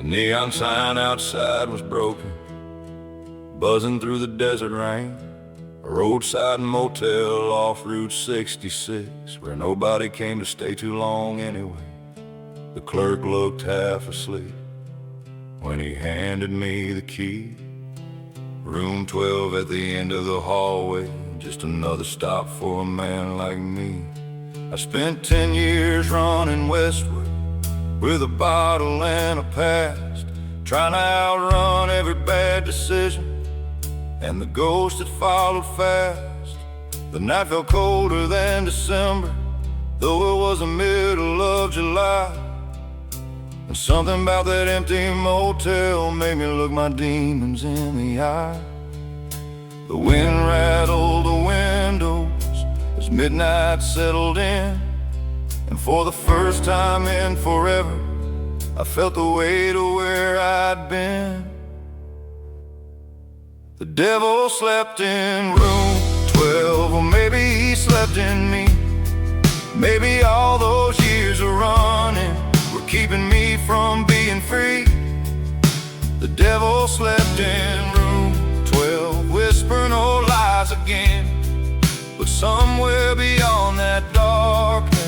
The neon sign outside was broken, buzzing through the desert rain. A roadside motel off Route 66, where nobody came to stay too long anyway. The clerk looked half asleep when he handed me the key. Room 12 at the end of the hallway, just another stop for a man like me. I spent 10 years running westward with a bottle and a past, trying to outrun every bad decision and the ghost that followed fast. The night felt colder than December, though it was the middle of July. And something about that empty motel made me look my demons in the eye. The wind rattled the windows as midnight settled in, and for the first time in forever, I felt the weight of where I'd been. The devil slept in room 12, or maybe he slept in me. Maybe all those years of running were keeping me from being free. The devil slept in room 12, whispering old lies again. But somewhere beyond that darkness,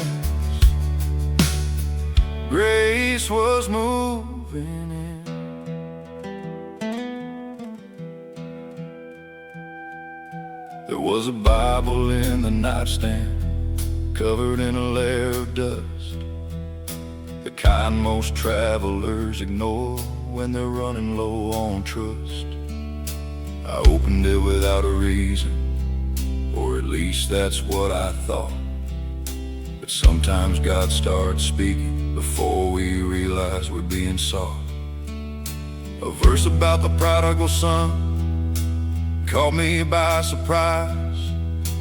grace was moving in. There was a Bible in the nightstand, covered in a layer of dust, the kind most travelers ignore when they're running low on trust. I opened it without a reason, or at least that's what I thought. But sometimes God starts speaking before we realize we're being sought. A verse about the prodigal son caught me by surprise,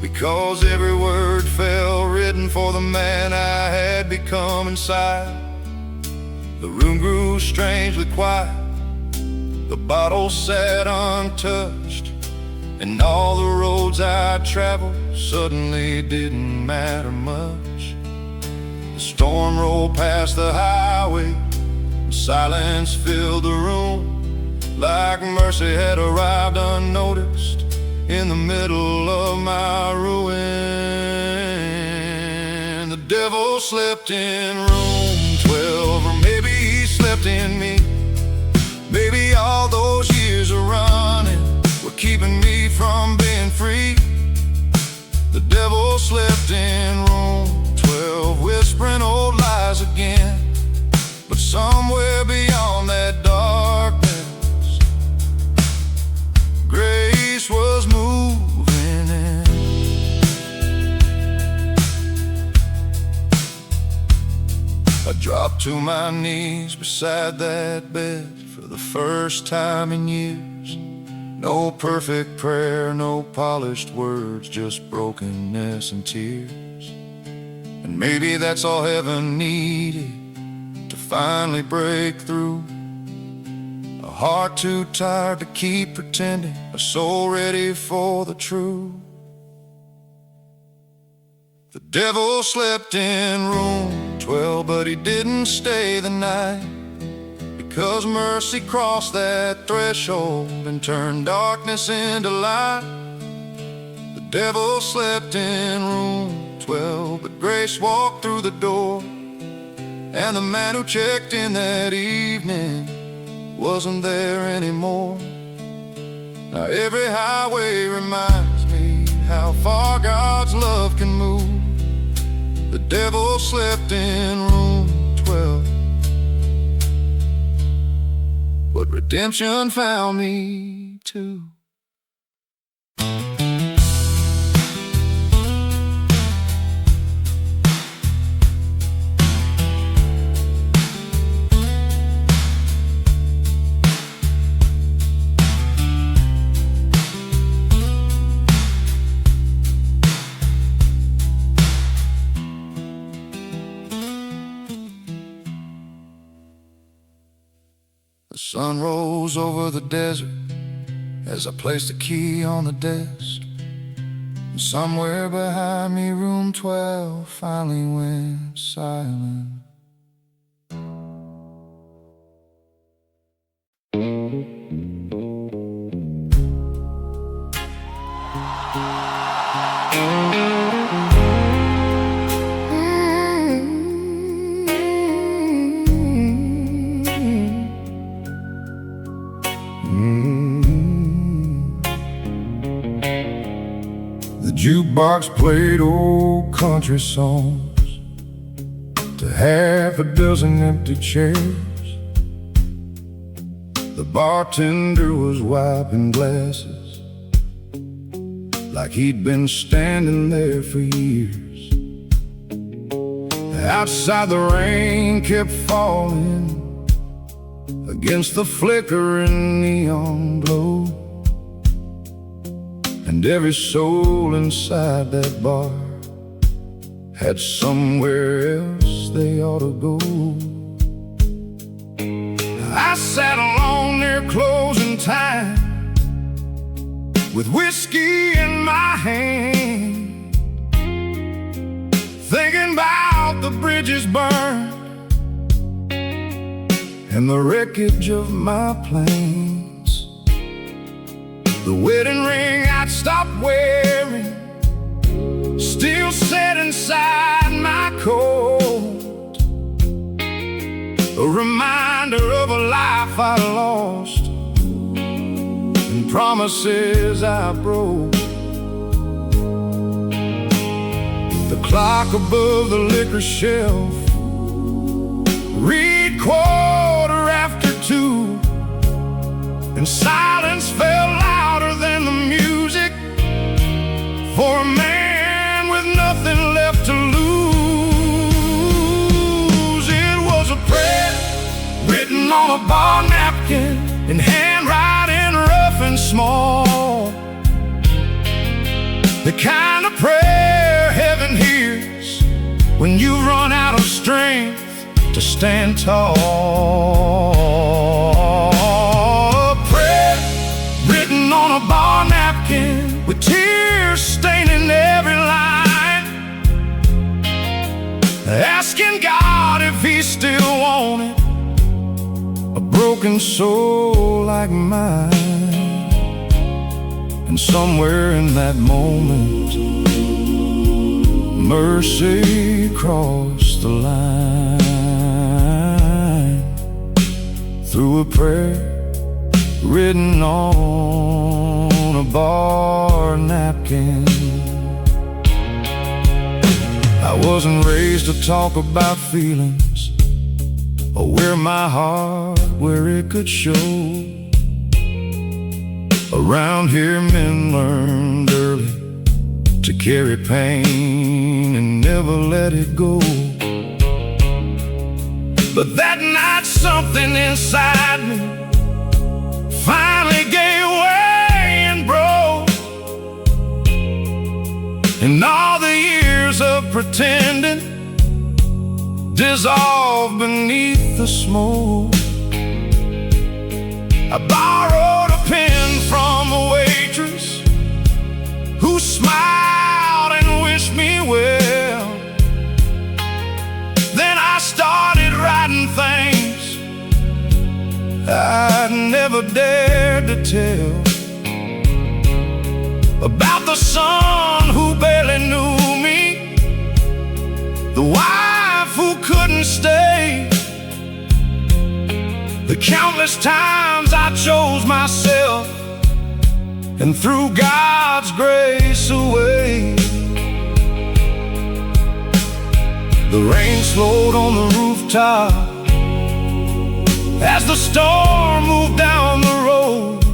because every word fell written for the man I had become inside. The room grew strangely quiet, the bottle sat untouched, and all the roads I traveled suddenly didn't matter much. The storm rolled past the highway, and silence filled the room, like mercy had arrived unnoticed in the middle of my ruin. The devil slept in room 12, or maybe he slept in me. Maybe all those years of running were keeping me from being free. The devil slept in room 12, whispering old lies again. But somewhere beyond that darkness, grace was moving in. I dropped to my knees beside that bed for the first time in years. No perfect prayer, no polished words, just brokenness and tears. And maybe that's all heaven needed to finally break through. A heart too tired to keep pretending, a soul ready for the truth. The devil slept in room 12, but he didn't stay the night, because mercy crossed that threshold and turned darkness into light. The devil slept in room 12, but grace walked through the door, and the man who checked in that evening wasn't there anymore. Now every highway reminds me how far God's love can move. The devil slept in room 12, but redemption found me too. The sun rose over the desert as I placed the key on the desk. And somewhere behind me, room 12 finally went silent. jukebox played old country songs to half a dozen empty chairs. The bartender was wiping glasses like he'd been standing there for years. Outside the rain kept falling against the flickering neon glow, and every soul inside that bar had somewhere else they ought to go. I sat alone near closing time with whiskey in my hand, thinking about the bridges burned and the wreckage of my plans. The wedding ring I'd stopped wearing still sat inside my coat, a reminder of a life I lost and promises I broke. The clock above the liquor shelf read 2:15, and silence fell louder than the music for a man with nothing left to lose. It was a prayer written on a bar napkin in handwriting rough and small, the kind of prayer heaven hears when you run out of strength to stand tall. A prayer written on a bar napkin with tears staining every line, asking God if He still wanted a broken soul like mine. And somewhere in that moment, mercy crossed the line. Through a prayer written on a bar napkin. I wasn't raised to talk about feelings or wear my heart where it could show. Around here men learned early to carry pain and never let it go. But that night something inside me finally gave way and broke, and all the years of pretending dissolved beneath the smoke. I borrowed a pen from a waitress who smiled and wished me well. Then I started writing things I'd never dared to tell, about the son who barely knew me, the wife who couldn't stay, the countless times I chose myself and threw God's grace away. The rain slowed on the rooftop as the storm moved down the road,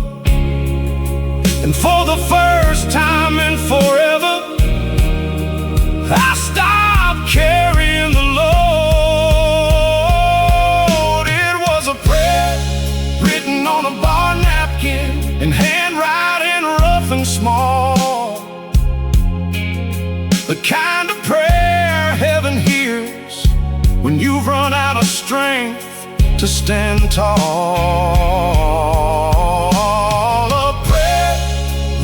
and for the first time in forever, I stopped carrying the load. It was a prayer written on a bar napkin in handwriting rough and small, the kind of prayer heaven hears when you've run out of strength to stand tall. A prayer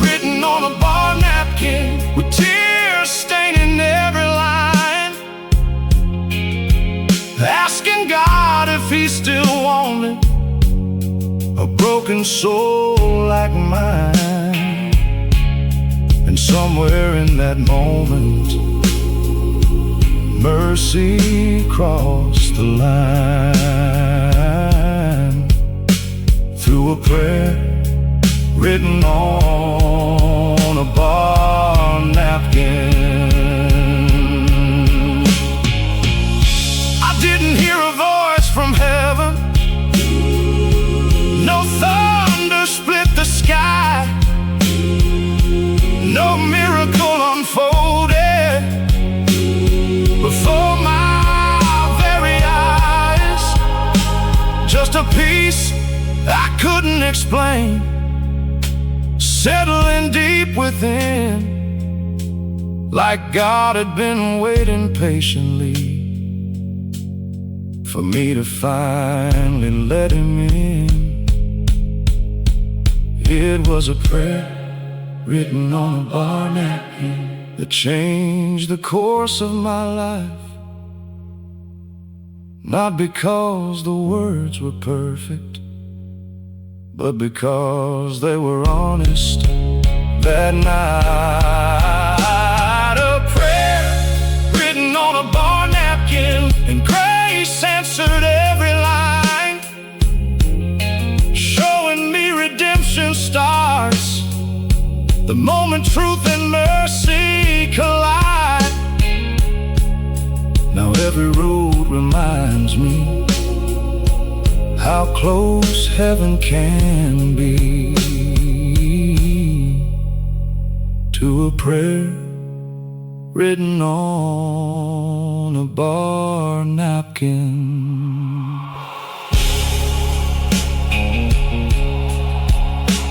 written on a bar napkin with tears staining every line, asking God if He still wanted a broken soul like mine. And somewhere in that moment, mercy crossed the line. Through a prayer written on a bar napkin. again. I didn't hear a voice from heaven, no thunder split the sky, no miracle unfolded before my very eyes. Just a peace I couldn't explain, settling deep within, like God had been waiting patiently for me to finally let him in. It was a prayer written on a bar napkin that changed the course of my life. Not because the words were perfect, but because they were honest. That night, a prayer written on a bar napkin, and grace answered every line, showing me redemption starts the moment truth and mercy collide. Now every road reminds me how close heaven can be to a prayer written on a bar napkin.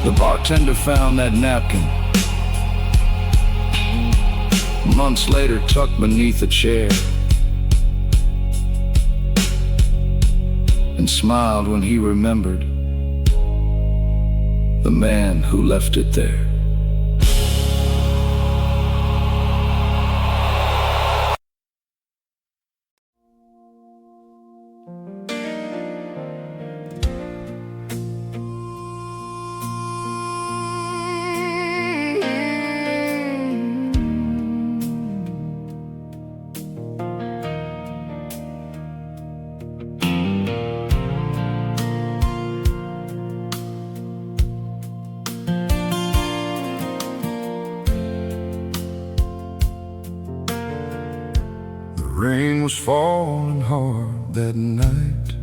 The bartender found that napkin months later, tucked beneath a chair, and smiled when he remembered the man who left it there. Rain was falling hard that night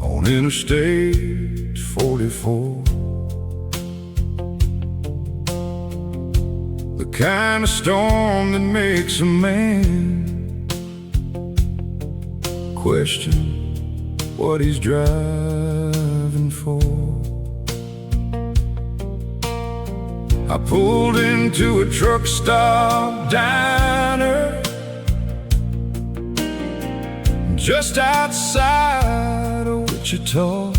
on Interstate 44, the kind of storm that makes a man question what he's driving for. I pulled into a truck stop diner just outside of Wichita,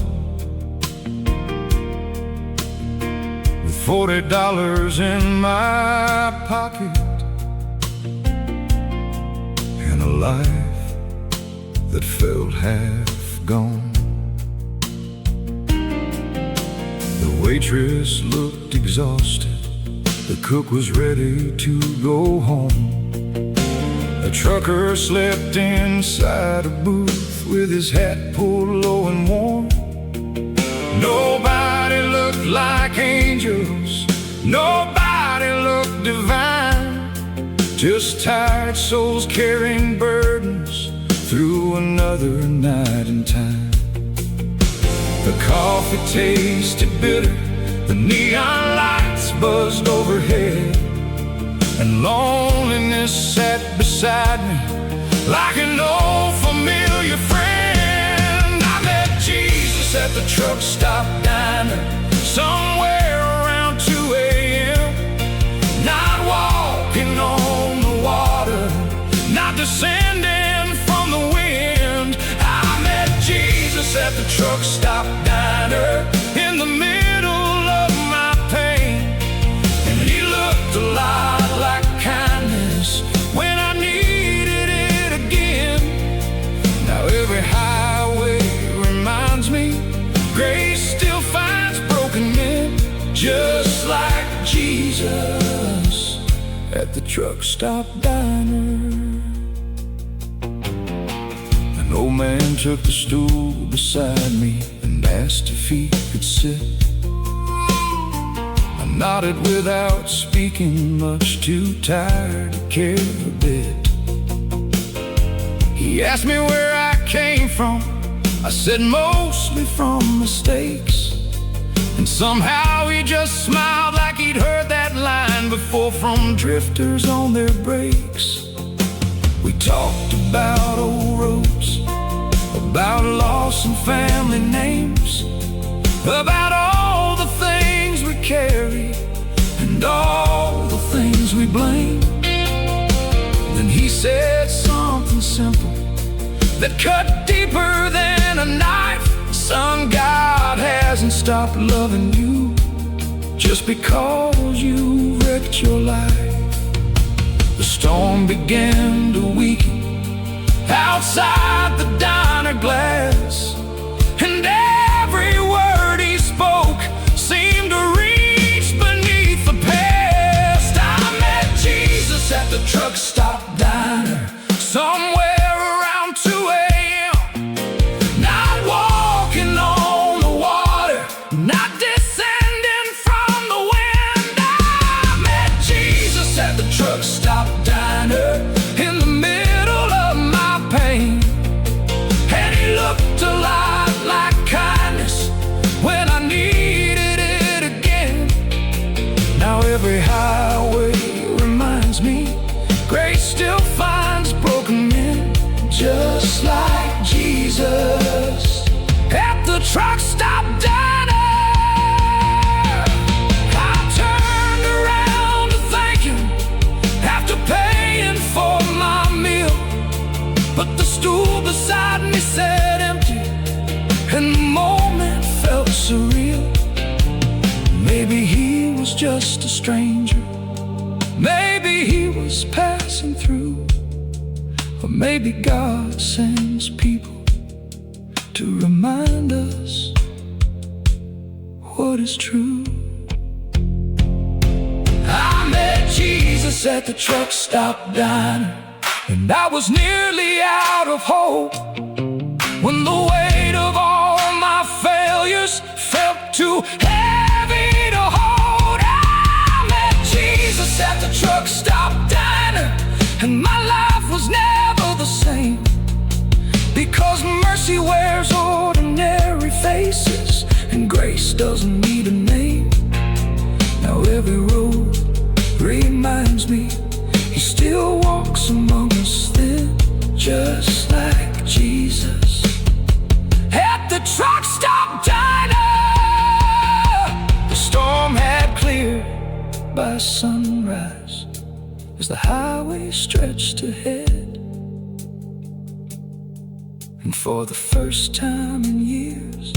with $40 in my pocket and a life that felt half gone. The waitress looked exhausted, the cook was ready to go home. A trucker slept inside a booth with his hat pulled low and worn. Nobody looked like angels, nobody looked divine, just tired souls carrying burdens through another night in time. The coffee tasted bitter, the neon lights buzzed overhead, and loneliness sat beside me like an old familiar friend. I met Jesus at the truck stop diner somewhere around 2 a.m. Not walking on the water, not descending from the wind. I met Jesus at the truck stop diner in the middle of my pain, and he looked a lot like kindness when I needed it again. Now every highway reminds me grace still finds broken men, just like Jesus at the truck stop diner. An old man took the stool beside me and asked if he could sit. I nodded without speaking, much too tired to care a bit. He asked me where I came from. I said mostly from mistakes. And somehow he just smiled like he'd heard that line before from drifters on their breaks. We talked about old roads, about loss and family names, about all the things we carry and all the things we blame. Then he said something simple that cut deeper than a knife. Son, God hasn't stopped loving you just because you wrecked your life. The storm began to weaken outside the diner glass, and every word he spoke seemed to reach beneath the past. I met Jesus at the truck stop diner somewhere around 2 a.m. Not walking on the water, not descending from the wind. I met Jesus at the truck stop diner in the middle of my pain, and he looked a lot like kindness when I needed it again. Now every highway reminds me grace still finds broken men, just like Jesus at the truck stop diner. I turned around to thank him after paying for my meal, but the stool beside me said empty, and the moment felt surreal. Maybe he was just a stranger, maybe he was passing through, or maybe God sends people to remind us what is true. I met Jesus at the truck stop diner, and I was nearly out of hope when the weight of all my failures felt too heavy to hold. I met Jesus at the truck stop diner, and my life was never the same, because mercy wears ordinary faces and grace doesn't need a name. Now every road reminds me he still walks among us then, just like Jesus at the truck stop diner. The storm had cleared by sunrise as the highway stretched ahead, and for the first time in years,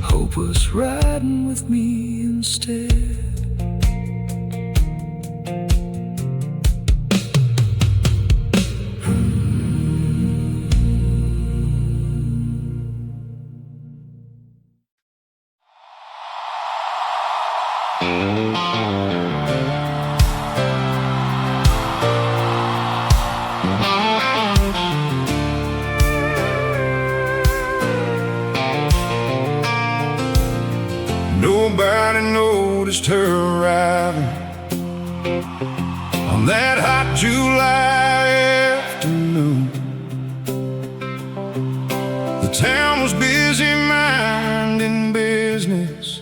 hope was riding with me instead. Nobody noticed her arriving on that hot July afternoon. The town was busy minding business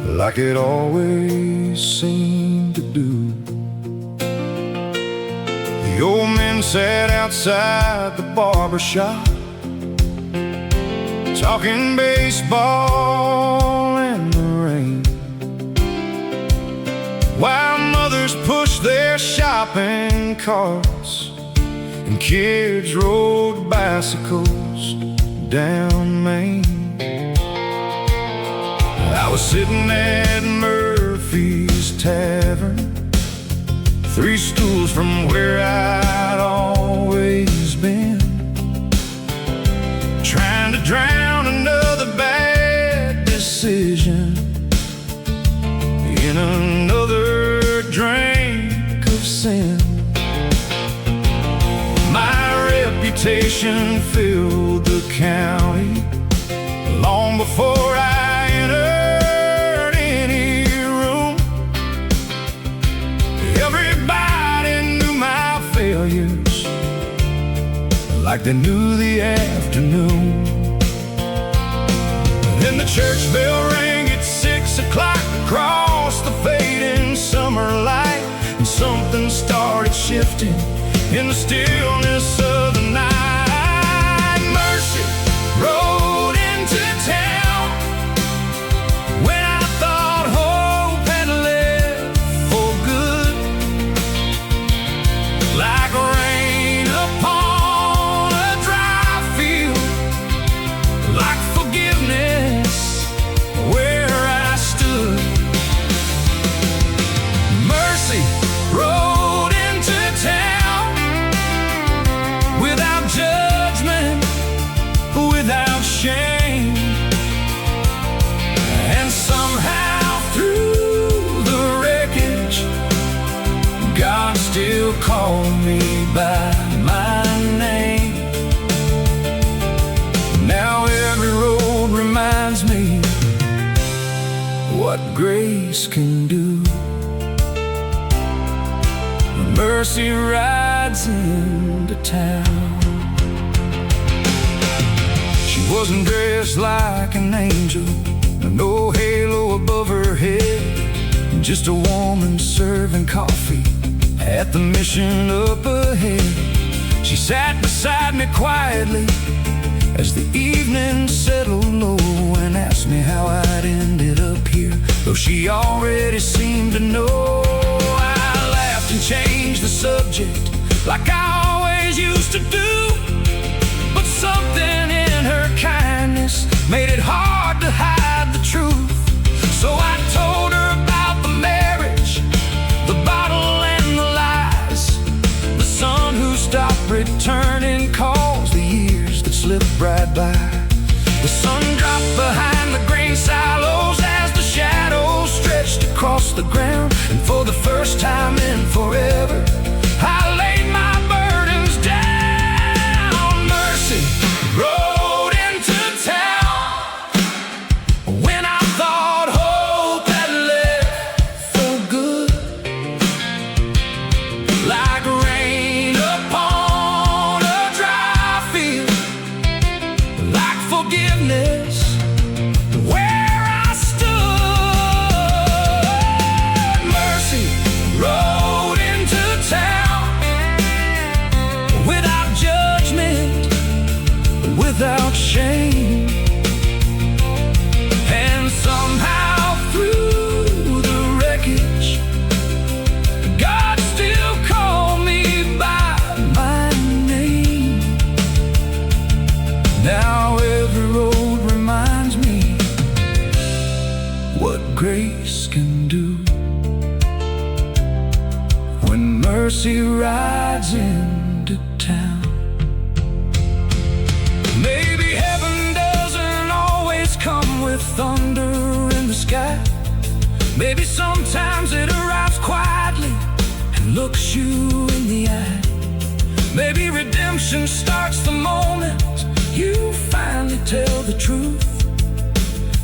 like it always seemed to do. The old men sat outside the barber shop talking baseball in the rain, while mothers pushed their shopping carts and kids rode bicycles down Main. I was sitting at Murphy's Tavern, 3 stools from where I'd always been, trying to drown another bad decision in another drink of sin. My reputation filled the county long before I entered they knew the afternoon. Then the church bell rang at 6 o'clock across the fading summer light, and something started shifting in the stillness of the night. Mercy rode into town when I thought hope had left for good. Like rain upon a dry field, like forgiveness where I stood. Mercy rode into town without judgment, without shame. And somehow through the wreckage, God still called me by my name. Now every road reminds me what grace can do. When mercy rides into town. She wasn't dressed like an angel, no halo above her head, just a woman serving coffee at the mission up ahead. She sat beside me quietly as the evening settled low, and asked me how I'd ended up here, though she already seemed to know. I laughed and changed the subject like I always used to do, but something in her kindness made it hard to hide the truth. So I told her about the marriage, the bottle and the lies, the son who stopped returning calls, the years that slipped right by. The sun dropped behind the grain silos as the shadows stretched across the ground, and for the first time in forever, I laid my burdens down. Mercy rode into town when I thought hope had left for good. Like rain upon a dry field, like forgiveness where I stood. Mercy rode into town without judgment, without shame. And somehow through the wreckage, God still called me by my name. Now every road reminds me what grace can do. When mercy rides into town. Maybe heaven doesn't always come with thunder in the sky. Maybe sometimes it arrives quietly and looks you in the eye. Maybe redemption starts the moment you finally tell the truth.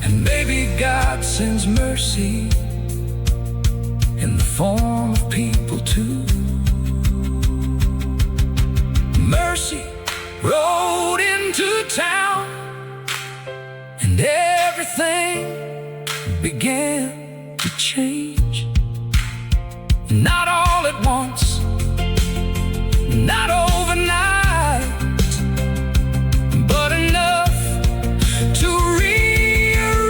And maybe God sends mercy in the form of people too. Mercy rode into town, and everything began to change. Not all at once, not overnight, but enough to rearrange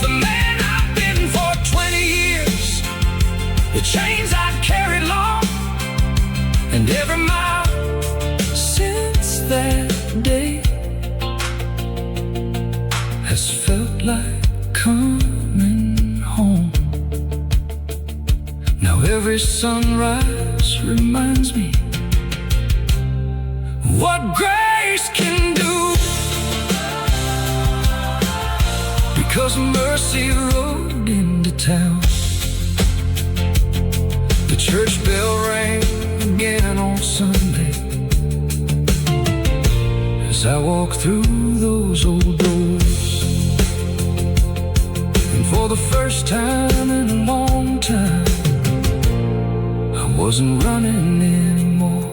the man I've been for 20 years, the chains I'd carried long, and every mile since that day has felt like coming home. Now every sunrise reminds me what grace can do, because mercy rode into town. The church bell rang again on Sunday as I walk through those old doors, and for the first time in a long time, I wasn't running anymore.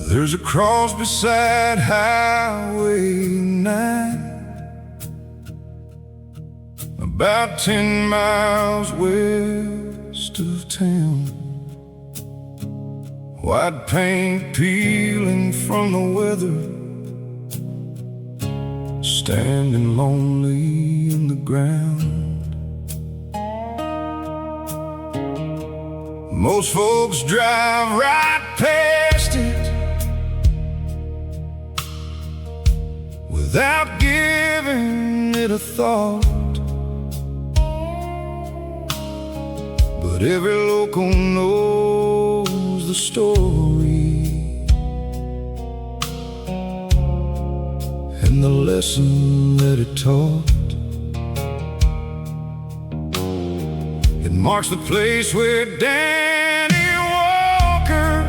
There's a cross beside Highway 9, about 10 miles west of town. White paint peeling from the weather, standing lonely in the ground. Most folks drive right past it without giving it a thought. But every local knows the story and the lesson that it taught. It marks the place where Danny Walker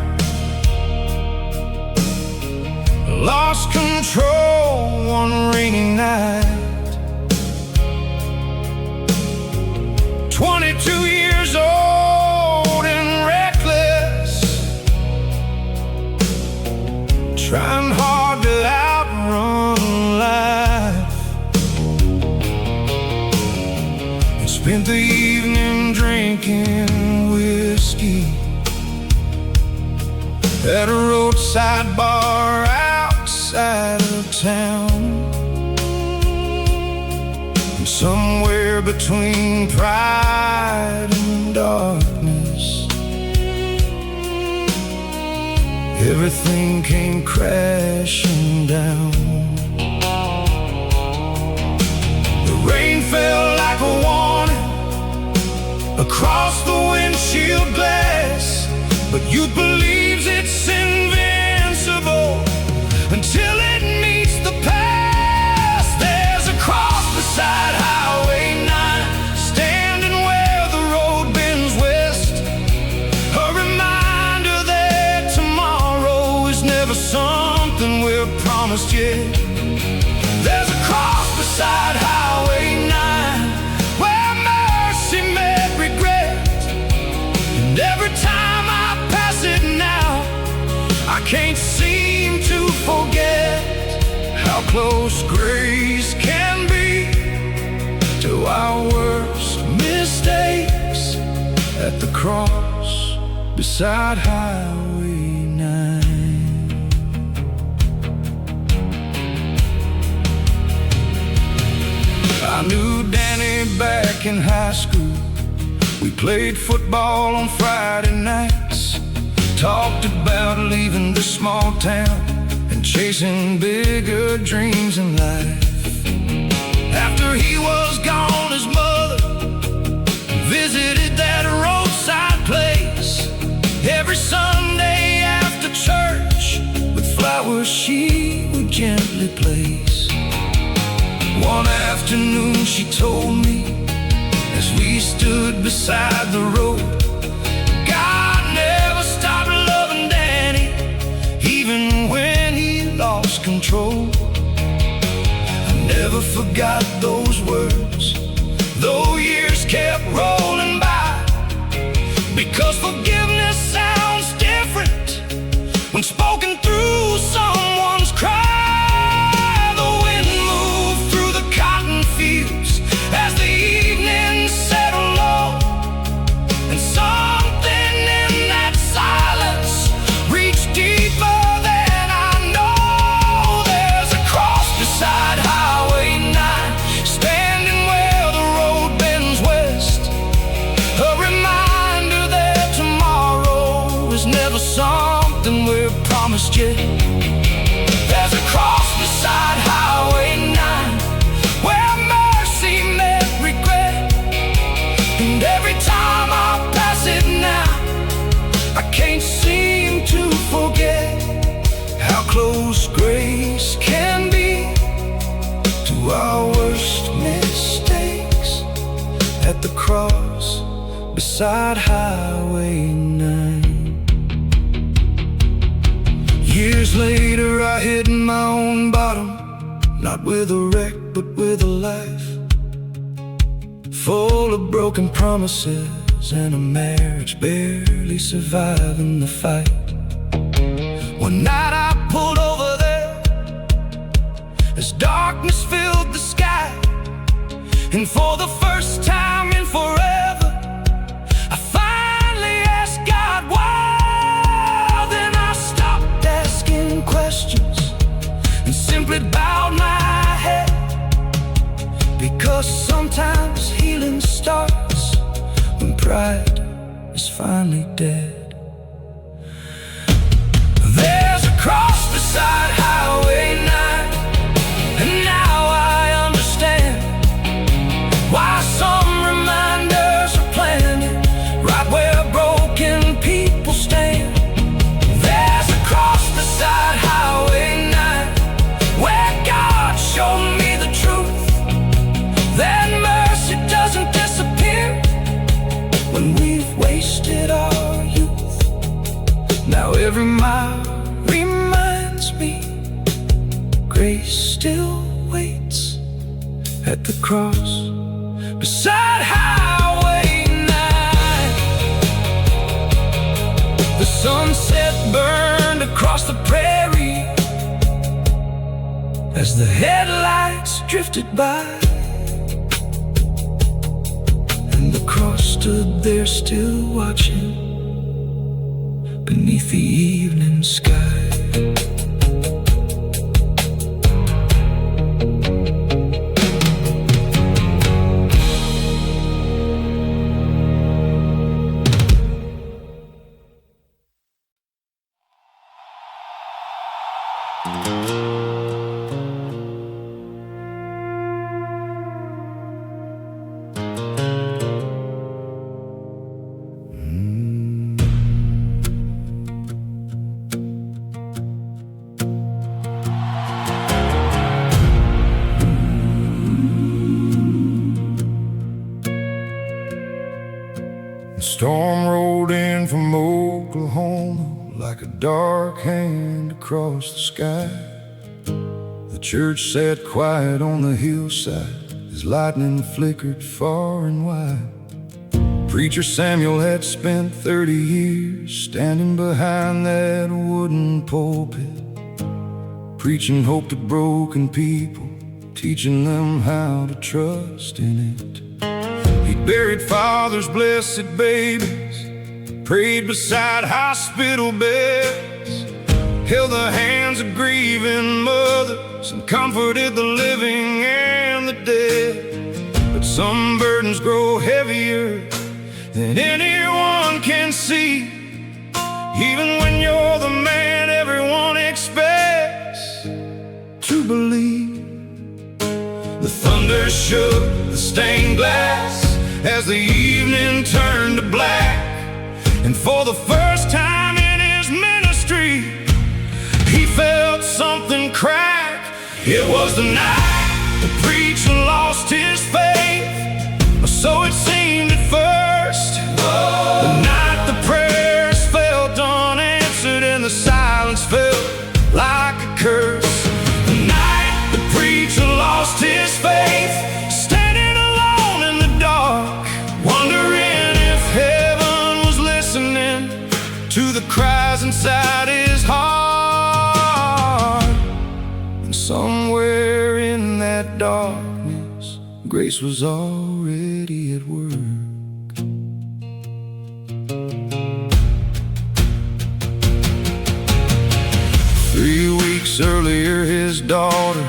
lost control one rainy night. 22 years old and reckless, trying hard to outrun life. He spent the evening drinking whiskey at a roadside bar outside of town. And somewhere between pride and darkness, everything came crashing down. The rain fell like a warning across the windshield glass, but youth believes it's invincible until it meets the past. There's a cross beside Highway 9, standing where the road bends west, a reminder that tomorrow is never something we're promised yet. There's a cross beside Highway 9 where mercy met regret, and every time I pass it now, I can't seem to forget how close grace can be to our worst mistakes. At the cross beside Highway 9. I knew Danny back in high school. We played football on Friday nights, talked about leaving this small town and chasing bigger dreams in life. After he was gone, his mother visited that roadside place every Sunday after church with flowers she would gently place. One afternoon she told me, as we stood beside the road, God never stopped loving Danny, even when he lost control. I never forgot those words, though years kept rolling by, because forgiveness sounds different when spoken through someone's cry. The wind moved through the cotton fields as the evening settled low, and something in that silence reached deeper than I know. There's a cross beside Highway 9, standing where the road bends west, a reminder that tomorrow is never something we're promised yet. There's a cross beside Highway 9 where mercy met regret, and every time I pass it now, I can't seem to forget how close grace can be to our worst mistakes. At the cross beside Highway 9. Years later I hit my own bottom, not with a wreck but with a life full of broken promises and a marriage barely surviving the fight. One night I pulled over there as darkness filled the sky, and for the first time in forever I finally asked God why. Then I stopped asking questions and simply bowed my head, because sometimes healing starts when pride is finally dead. There's a cross beside Highway 9, and now I understand why some reminders are planted right where broken people stand. There's a cross beside Highway 9 where God showed me the truth, that mercy doesn't disappear when we've wasted our youth. Now every mile reminds me grace still waits at the cross beside Highway 9. The sunset burned across the prairie as the headlights drifted by, and the cross stood there still watching beneath the evening sky. The storm rolled in from Oklahoma like a dark hand across the sky. The church sat quiet on the hillside as lightning flickered far and wide. Preacher Samuel had spent 30 years standing behind that wooden pulpit, preaching hope to broken people, teaching them how to trust in it. He buried fathers' blessed babies, prayed beside hospital beds, held the hands of grieving mothers, and comforted the living and the dead. But some burdens grow heavier than anyone can see, even when you're the man everyone expects to believe. The thunder shook the stained glass as the evening turned to black, and for the first time in his ministry he felt something crack. It was the night the preacher lost his faith, or so it seemed at first. The night the prayers felt unanswered and the silence felt like a curse. The night the preacher lost his faith, standing alone in the dark, wondering if heaven was listening to the cries inside his heart. And somewhere in that darkness, grace was already at work. 3 weeks earlier, his daughter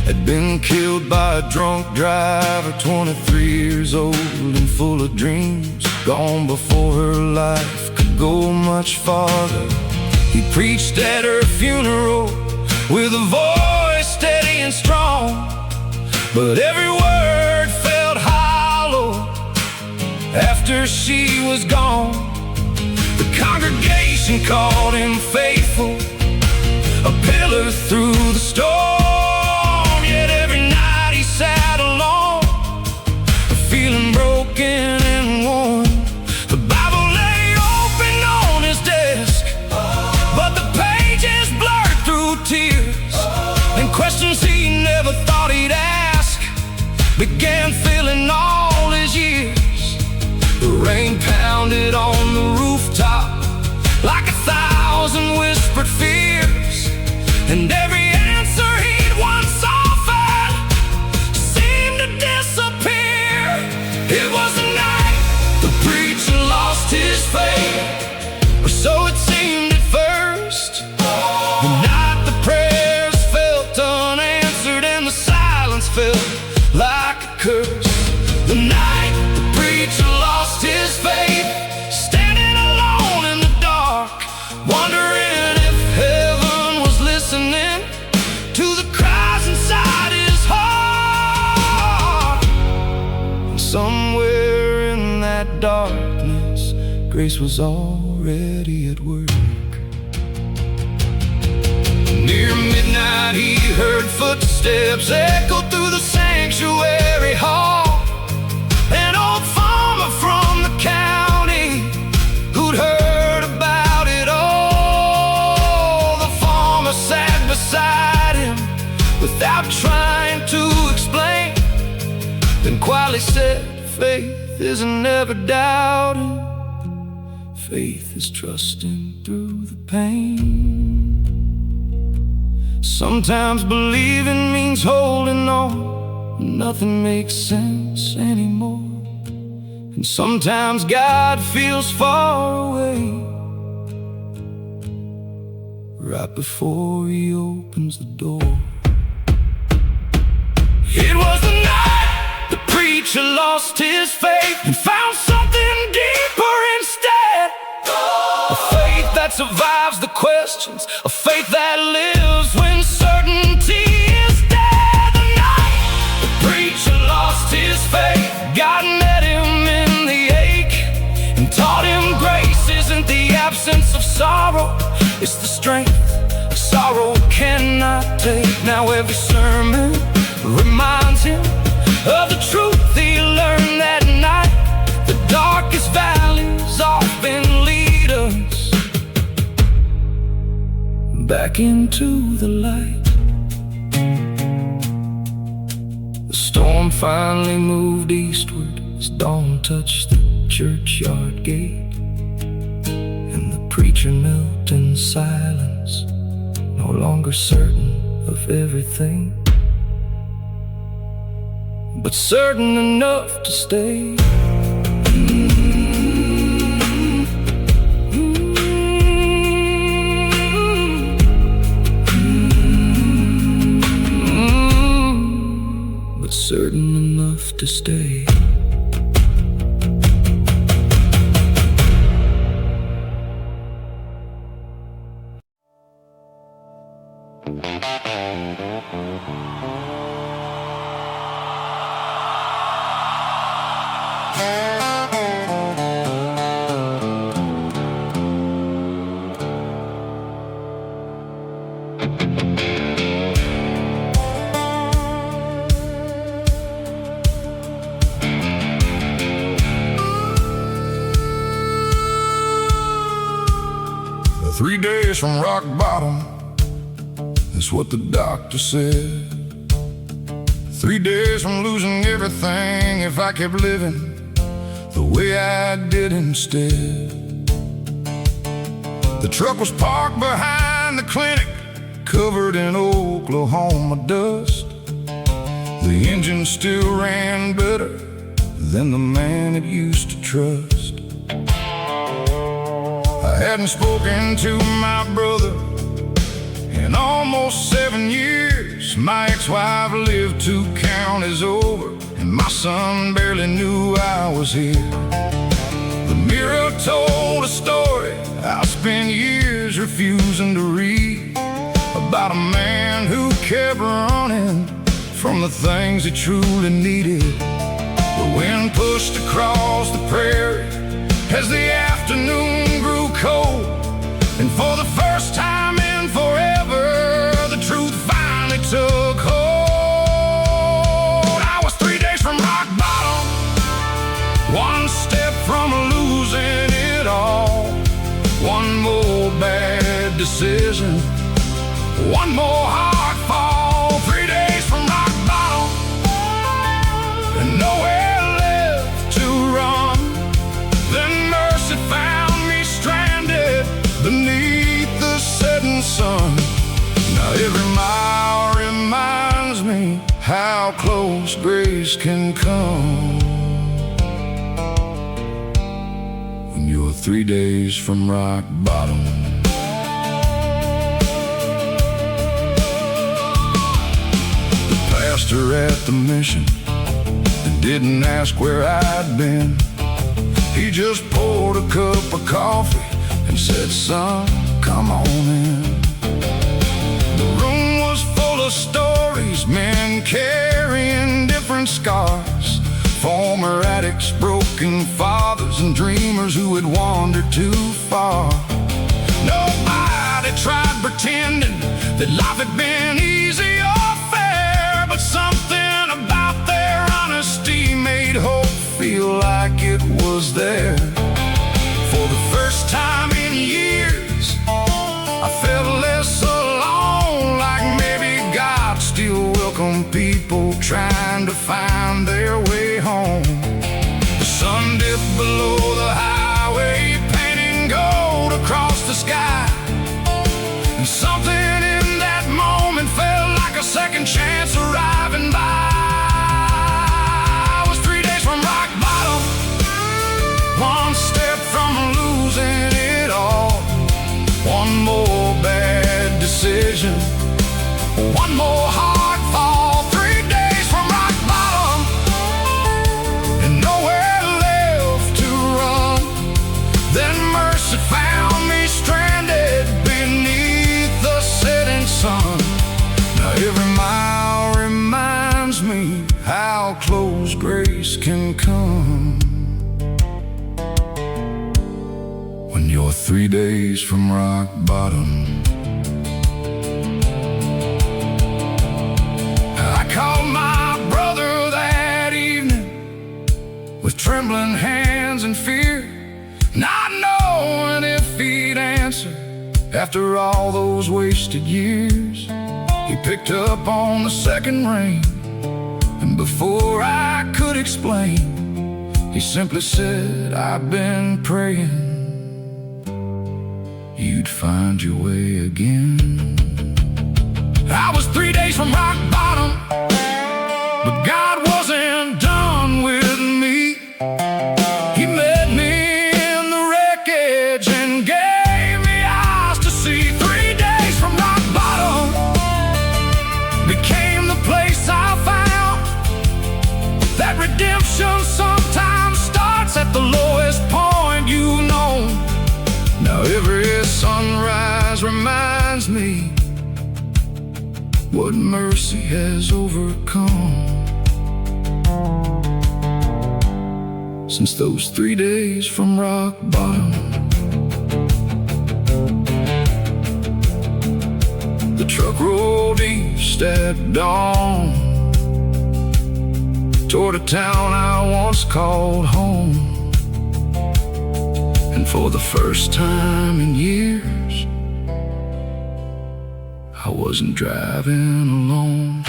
had been killed by a drunk driver, 23 years old and full of dreams, gone before her life could go much farther. He preached at her funeral with a voice steady and strong, but every word felt hollow after she was gone. The congregation called him faithful, a pillar through the storm. Yet every night he sat alone, feeling broken and worn. The Bible lay open on his desk, but the pages blurred through tears, and questions he never thought he'd ask began filling all his years. The rain pounded on the rooftop like 1,000 whispered fears, and every answer he'd once offered seemed to disappear. It was the night the preacher lost his faith, or so it seemed at first. The night the prayers felt unanswered and the silence felt like a curse. The night the preacher lost his faith, standing alone in the dark, wondering if heaven was listening to the cries inside his heart. And somewhere in that darkness, grace was already at work. Near midnight he heard footsteps echo through the sanctuary hall. An old farmer from the county who'd heard about it all. The farmer sat beside him without trying to explain, then quietly said, faith isn't never doubting, faith is trusting through the pain. Sometimes believing means holding on, nothing makes sense anymore. And sometimes God feels far away, right before he opens the door. It was the night the preacher lost his faith and found something deeper instead. A faith that survives the questions, a faith that lives when certainty is dead. The night the preacher lost his faith, God met him in the ache and taught him grace isn't the absence of sorrow, it's the strength a sorrow cannot take. Now every sermon reminds him of the truth he learned that night. The darkest valleys often lead us back into the light. The storm finally moved eastward as dawn touched the churchyard gate, and the preacher knelt in silence, no longer certain of everything, but certain enough to stay. But certain enough to stay. "3 days from rock bottom," that's what the doctor said. 3 days from losing everything if I kept living the way I did instead. The truck was parked behind the clinic, covered in Oklahoma dust. The engine still ran better than the man it used to trust. I hadn't spoken to my brother in almost 7 years. My ex-wife lived to count as over, and my son barely knew I was here. The mirror told a story I spent years refusing to read, about a man who kept running from the things he truly needed. The wind pushed across the prairie as the afternoon grew cold, and for the first time in forever, the truth finally took hold. I was 3 days from rock bottom, one step from losing it all. One more bad decision, one more hard fall. 3 days from rock bottom, and nowhere left to run. every mile reminds me how close grace can come. When you're 3 days from rock bottom. The pastor at the mission didn't ask where I'd been. He just poured a cup of coffee and said, "Son, come on in." The room was full of stories, men carrying different scars, former addicts, broken fathers, and dreamers who had wandered too far. Nobody tried pretending that life had been easy or fair, but something about their honesty made hope feel like it was there. For the first time in years, I felt less alone, like maybe God still welcomed people trying to find their way home. The sun dipped below the highway, painting gold across the sky, and something in that moment felt like a second chance arriving by. I was 3 days from rock bottom, one step from losing it all. One more bad decision, one more hard fall. 3 days from rock bottom, and nowhere left to run. Then mercy found me stranded beneath the setting sun. Now every mile reminds me how close grace can come. When you're 3 days from rock bottom. I called my brother that evening with trembling hands and fear, not knowing if he'd answer after all those wasted years. He picked up on the second ring, and before I could explain, he simply said, "I've been praying you'd find your way again." I was 3 days from rock bottom, but God wasn't done with me. He met me in the wreckage and gave me eyes to see. 3 days from rock bottom became the place I found that redemption sometimes starts at the lowest point you've known. Now every sunrise reminds me what mercy has overcome. Since those 3 days from rock bottom, the truck rolled east at dawn toward a town I once called home. And for the first time in years, I wasn't driving alone.